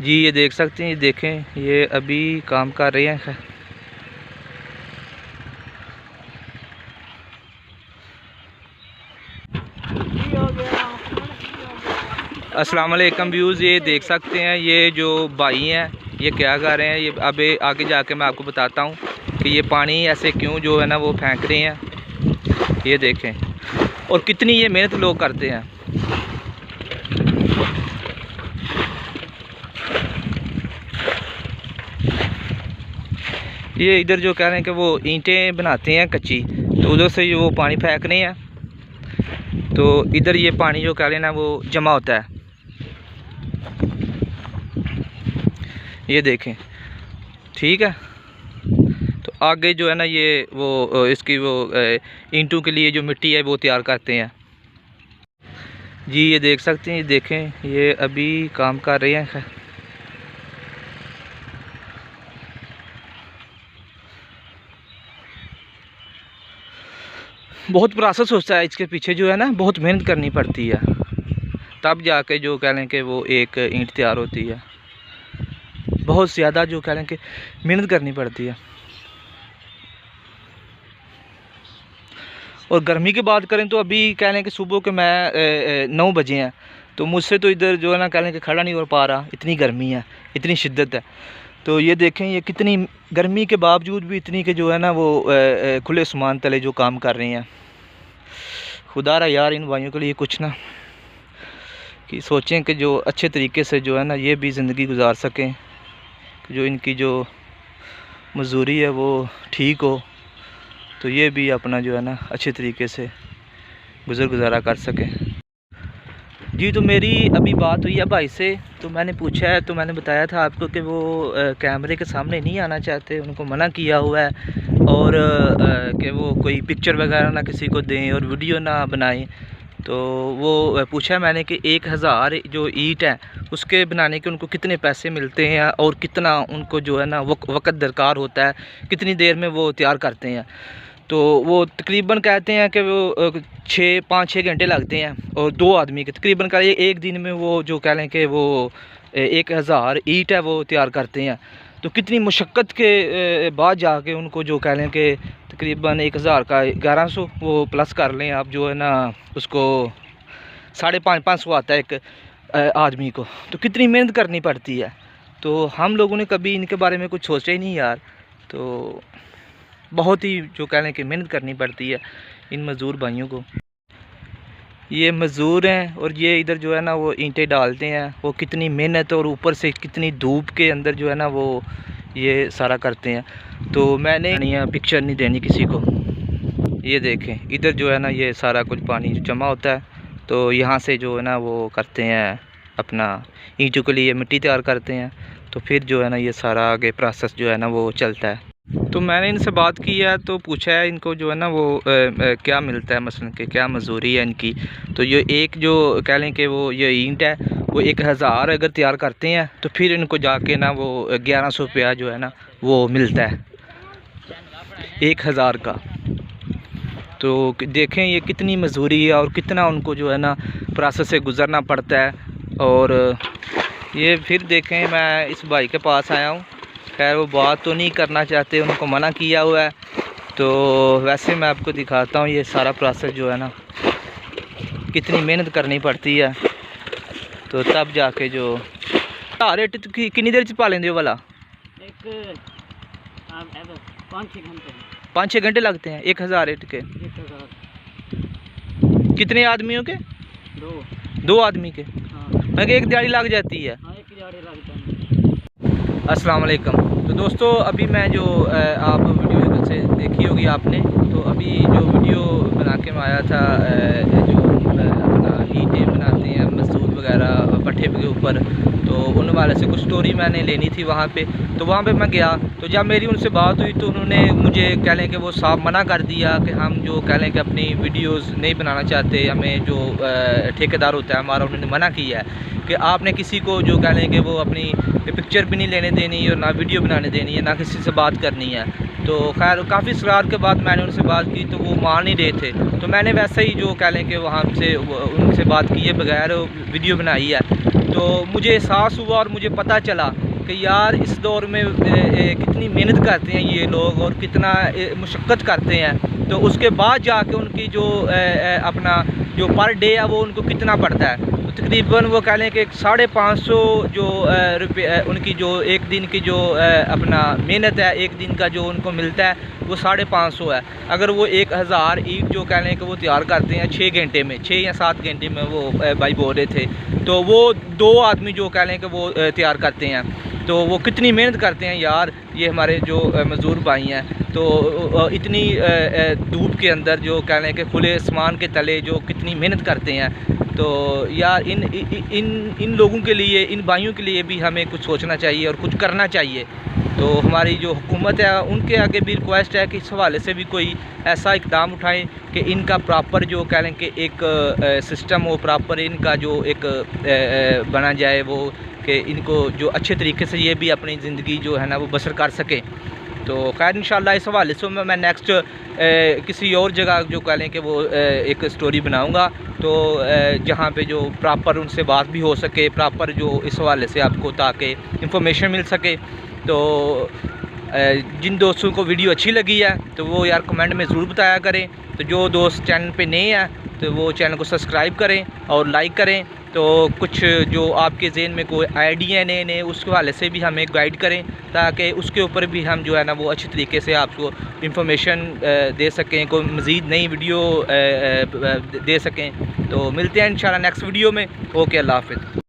जी ये देख सकते हैं, ये देखें, ये अभी काम कर रहे हैं। अस्सलाम वालेकुम व्यूज़, ये देख सकते हैं ये जो भाई हैं ये क्या कर रहे हैं। ये अब आगे जाके मैं आपको बताता हूँ कि ये पानी ऐसे क्यों जो है ना वो फेंक रहे हैं। ये देखें, और कितनी ये मेहनत लोग करते हैं। ये इधर जो कह रहे हैं कि वो ईंटें बनाते हैं कच्ची, तो उधर से वो पानी फेंक रहे हैं, तो इधर ये पानी जो कह रहे हैं ना वो जमा होता है। ये देखें, ठीक है। तो आगे जो है ना ये वो इसकी वो ईंटों के लिए जो मिट्टी है वो तैयार करते हैं। जी ये देख सकते हैं, ये देखें, ये अभी काम कर रहे हैं। बहुत प्रोसेस होता है इसके पीछे, जो है ना बहुत मेहनत करनी पड़ती है, तब जाके जो कह लें कि वो एक ईंट तैयार होती है। बहुत ज़्यादा जो कह लें कि मेहनत करनी पड़ती है। और गर्मी की बात करें तो अभी कह लें कि सुबह के मैं 9 बजे हैं, तो मुझसे तो इधर जो है ना कह लें कि खड़ा नहीं हो पा रहा, इतनी गर्मी है, इतनी शिद्दत है। तो ये देखें, ये कितनी गर्मी के बावजूद भी इतनी के जो है ना वो खुले आसमान तले जो काम कर रहे हैं। खुदा रहा यार इन भाइयों के लिए कुछ ना कि सोचें कि जो अच्छे तरीके से जो है ना ये भी ज़िंदगी गुजार सकें, जो इनकी जो मजदूरी है वो ठीक हो, तो ये भी अपना जो है ना अच्छे तरीके से गुजारा कर सकें। जी तो मेरी अभी बात हुई है भाई से, तो मैंने पूछा है, तो मैंने बताया था आपको कि वो कैमरे के सामने नहीं आना चाहते, उनको मना किया हुआ है, और कि वो कोई पिक्चर वगैरह ना किसी को दें और वीडियो ना बनाएं। तो वो पूछा मैंने कि 1000 जो ईंट है उसके बनाने के उनको कितने पैसे मिलते हैं, और कितना उनको जो है ना वक्त दरकार होता है, कितनी देर में वो तैयार करते हैं। तो वो तकरीबन कहते हैं कि वो 5-6 घंटे लगते हैं, और 2 आदमी के तकरीबन का एक दिन में वो जो कह लें कि वो 1000 ईंट है वो तैयार करते हैं। तो कितनी मुशक्क़त के बाद जाके उनको जो कह लें कि तकरीबन 1000 का 1100 वो प्लस कर लें आप, जो है ना उसको 550 आता है एक आदमी को। तो कितनी मेहनत करनी पड़ती है, तो हम लोगों ने कभी इनके बारे में कुछ सोचा ही नहीं यार। तो बहुत ही जो कह लें कि मेहनत करनी पड़ती है इन मज़दूर भाइयों को। ये मज़दूर हैं, और ये इधर जो है ना वो ईंटें डालते हैं, वो कितनी मेहनत और ऊपर से कितनी धूप के अंदर जो है ना वो ये सारा करते हैं। तो मैंने पिक्चर नहीं देनी किसी को। ये देखें, इधर जो है ना ये सारा कुछ पानी जमा होता है, तो यहाँ से जो है ना वो करते हैं अपना ईंटों के लिए मिट्टी तैयार करते हैं, तो फिर जो है ना ये सारा आगे प्रोसेस जो है ना वो चलता है। तो मैंने इनसे बात की है, तो पूछा है इनको जो है ना वो क्या मिलता है, मसलन कि क्या मजदूरी है इनकी। तो ये एक जो कह लें कि वो ये ईंट है वो 1000 अगर तैयार करते हैं, तो फिर इनको जाके ना वो 1100 रुपया जो है ना वो मिलता है 1000 का। तो देखें ये कितनी मजदूरी है, और कितना उनको जो है ना प्रोसेस से गुज़रना पड़ता है। और ये फिर देखें, मैं इस भाई के पास आया हूँ, खैर वो बात तो नहीं करना चाहते, उनको मना किया हुआ है। तो वैसे मैं आपको दिखाता हूँ ये सारा प्रोसेस जो है ना कितनी मेहनत करनी पड़ती है, तो तब जाके जो रेट कितनी देर पा लेंगे वाला 5-6 घंटे लगते हैं 1000 ईंट के। कितने आदमियों के? 2 आदमी के। मैं एक दिहाड़ी लग जाती है। अस्सलाम वालेकुम। तो दोस्तों अभी मैं जो आप वीडियो से देखी होगी आपने, तो अभी जो वीडियो बना के मैं आया था जो अपना ईंटें बनाते हैं मजदूर वगैरह पट्टे के ऊपर, तो उन वाले से कुछ स्टोरी मैंने लेनी थी वहाँ पे। तो वहाँ पे मैं गया, तो जब मेरी उनसे बात हुई तो उन्होंने मुझे कह लें कि वो साफ मना कर दिया कि हम जो कह लें कि अपनी वीडियोस नहीं बनाना चाहते। हमें जो ठेकेदार होता है हमारा, उन्होंने मना किया है कि आपने किसी को जो कह लें कि वो अपनी पिक्चर भी नहीं लेने देनी और ना वीडियो बनाने देनी है, ना किसी से बात करनी है। तो खैर काफ़ी इसरार के बाद मैंने उनसे बात की, तो वो मान नहीं रहे थे। तो मैंने वैसे ही जो कह लें कि वहाँ से उनसे बात किए बगैर वीडियो बनाई है। तो तो मुझे एहसास हुआ और मुझे पता चला कि यार इस दौर में कितनी मेहनत करते हैं ये लोग और कितना मुशक्क़त करते हैं। तो उसके बाद जाके उनकी जो अपना जो पर डे है वो उनको कितना पड़ता है, तो तकरीबन वो कह लें कि 550 जो रुपये उनकी जो एक दिन की जो अपना मेहनत है, एक दिन का जो उनको मिलता है वो 550 है। अगर वो 1000 ईंट जो कह लें कि वो तैयार करते हैं 6 घंटे में, 6 या 7 घंटे में वो भाई बोल रहे थे, तो वो 2 आदमी जो कह लें कि वो तैयार करते हैं, तो वो कितनी मेहनत करते हैं यार ये हमारे जो मज़दूर भाई हैं। तो इतनी धूप के अंदर जो कह लें कि खुले आसमान के तले जो कितनी मेहनत करते हैं, तो यार इन लोगों के लिए, इन भाइयों के लिए भी हमें कुछ सोचना चाहिए और कुछ करना चाहिए। तो हमारी जो हुकूमत है उनके आगे भी रिक्वेस्ट है कि इस हवाले से भी कोई ऐसा इक़दाम उठाएं कि इनका प्रॉपर जो कह लें कि एक सिस्टम हो, प्रॉपर इनका जो एक बना जाए वो, कि इनको जो अच्छे तरीके से ये भी अपनी ज़िंदगी जो है ना वो बसर कर सकें। तो खैर इंशाल्लाह इस हवाले से मैं नेक्स्ट किसी और जगह जो कह लें कि वो एक स्टोरी बनाऊंगा, तो जहाँ पे जो प्रॉपर उनसे बात भी हो सके, प्रॉपर जो इस हवाले से आपको ताकि इंफॉर्मेशन मिल सके। तो जिन दोस्तों को वीडियो अच्छी लगी है तो वो यार कमेंट में ज़रूर बताया करें। तो जो दोस्त चैनल पे नए हैं तो वो चैनल को सब्सक्राइब करें और लाइक करें। तो कुछ जो आपके ज़हन में कोई आइडिया नए उसके हवाले से भी हमें गाइड करें, ताकि उसके ऊपर भी हम जो है ना वो अच्छे तरीके से आपको इंफॉर्मेशन दे सकें, कोई मज़ीद नई वीडियो दे सकें। तो मिलते हैं इंशाल्लाह नेक्स्ट वीडियो में। ओके, अल्लाह हाफ़िज़।